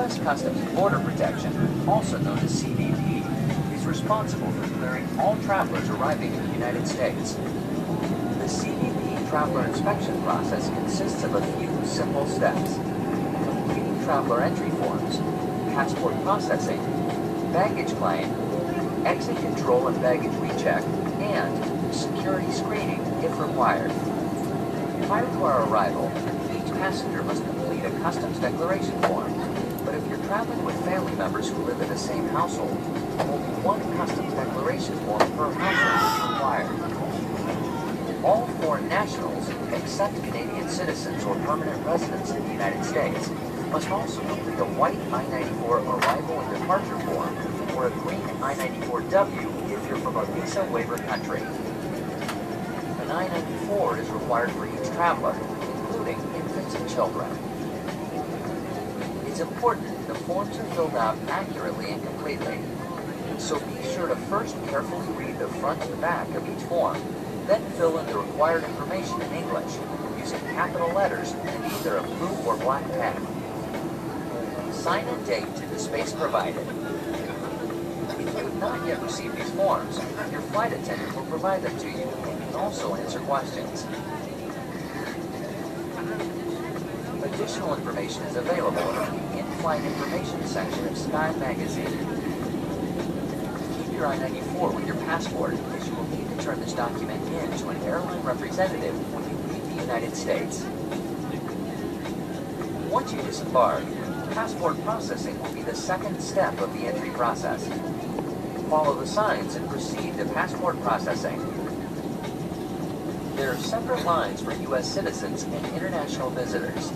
U.S. Customs and Border Protection, also known as CDG, is responsible for clearing all travelers arriving in the United States. The CDG traveler inspection process consists of a few simple steps: completing traveler entry forms, passport processing, baggage claim, exit control and baggage recheck, and security screening if required. Prior to our arrival, each passenger must complete a customs declaration form, but if you're traveling with family members who live in the same household, only one customs declaration form per household is required. All foreign nationals, except Canadian citizens or permanent residents in the United States, must also complete a white I-94 arrival and departure form or a green I-94W if you're from a visa waiver country. An I-94 is required for each traveler, including infants and children. It's important the forms are filled out accurately and completely, so be sure to first carefully read the front and back of each form, then fill in the required information in English, using capital letters and either a blue or black pen. Sign and date in the space provided. If you have not yet received these forms, your flight attendant will provide them to you and can also answer questions. Additional information is available in the in-flight information section of Sky Magazine. Keep your I-94 with your passport, as you will need to turn this document in to an airline representative when you leave the United States. Once you disembark, passport processing will be the second step of the entry process. Follow the signs and proceed to passport processing. There are separate lines for U.S. citizens and international visitors.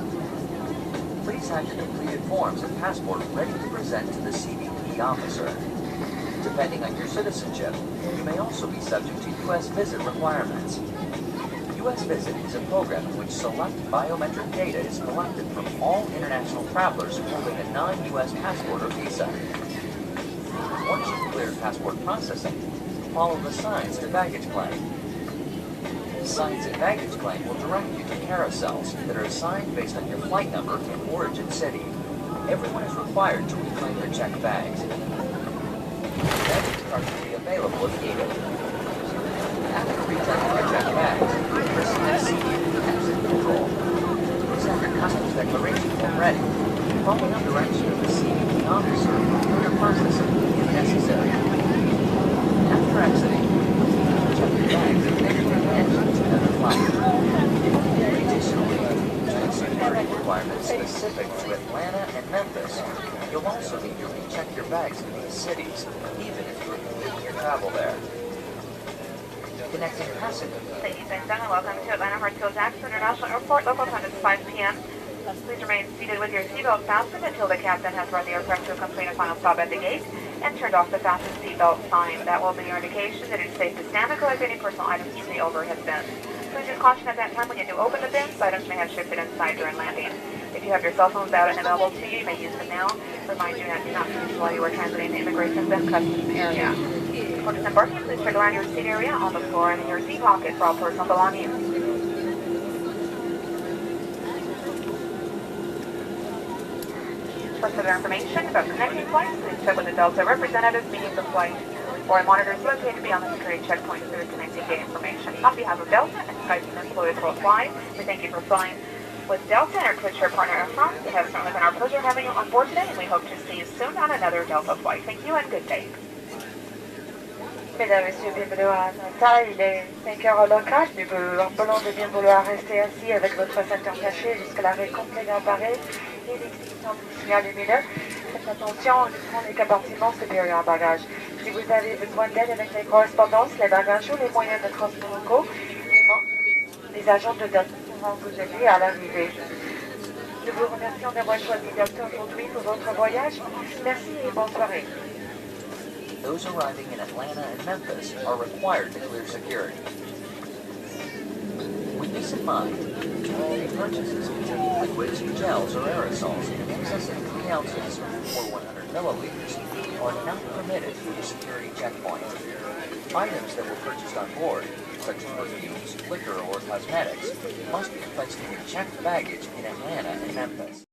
Please have your completed forms and passport ready to present to the CBP officer. Depending on your citizenship, you may also be subject to U.S. visit requirements. U.S. Visit is a program in which select biometric data is collected from all international travelers holding a non-U.S. passport or visa. Once you've cleared passport processing, follow the signs to baggage claim. Signs in baggage claim will direct you to carousels that are assigned based on your flight number and origin city. Everyone is required to reclaim their checked bags. Baggage cards will be available if needed. After reclaiming your checked bags, proceed to exit control. Please have your customs declaration form ready. Follow the direction of the CBP officer for further processing if necessary. After exiting, check your bags and make sure the engine to another flight. Additionally, due to security requirements specific to Atlanta and Memphis, you'll also need to recheck your bags in these cities, even if you are completing your travel there. Connecting passengers. Ladies and gentlemen, welcome to Atlanta Hartsfield-Jackson International Airport. Local time is 5 p.m. Please remain seated with your seatbelt fastened until the captain has brought the aircraft to a complete and final stop at the gate and turned off the fasten seatbelt sign. That will be your indication that it's safe to stand and collect any personal items from the overhead bin. Please use caution at that time when you do open the bins. Items may have shifted inside during landing. If you have your cell phones out and available to you, you may use them now. Remind you that do not use while you are transiting the immigration and customs area. For disembarking, please check around your seat area, on the floor, and in your seat pocket for all personal belongings. For further information about connecting flights, please check with a Delta representative meeting the flight or a monitor is located beyond the security checkpoint for the connecting gate information. On behalf of Delta and SkyTeam employees worldwide, we thank you for flying with Delta and our codeshare partner Air France. It has certainly been our pleasure having you on board today, and we hope to see you soon on another Delta flight. Thank you and good day. Mesdames, Messieurs, bienvenue à Atlanta. Il est 5 heures local. Nous vous rappelons de bien vouloir rester assis avec votre ceinture cachée jusqu'à l'arrêt complet de l'appareil et l'exécution du signal lumineux. Faites attention au fond des compartiments supérieurs à bagages. Si vous avez besoin d'aide avec les correspondances, les bagages ou les moyens de transport locaux, les agents de Delta pourront vous aider à l'arrivée. Nous vous remercions d'avoir choisi Delta aujourd'hui pour votre voyage. Merci et bonne soirée. Those arriving in Atlanta and Memphis are required to clear security. With this in mind, jewelry purchases containing liquids, gels, or aerosols in excess of 3 ounces or 100 milliliters are not permitted through the security checkpoint. Items that were purchased on board, such as perfumes, liquor, or cosmetics, must be placed in your checked baggage in Atlanta and Memphis.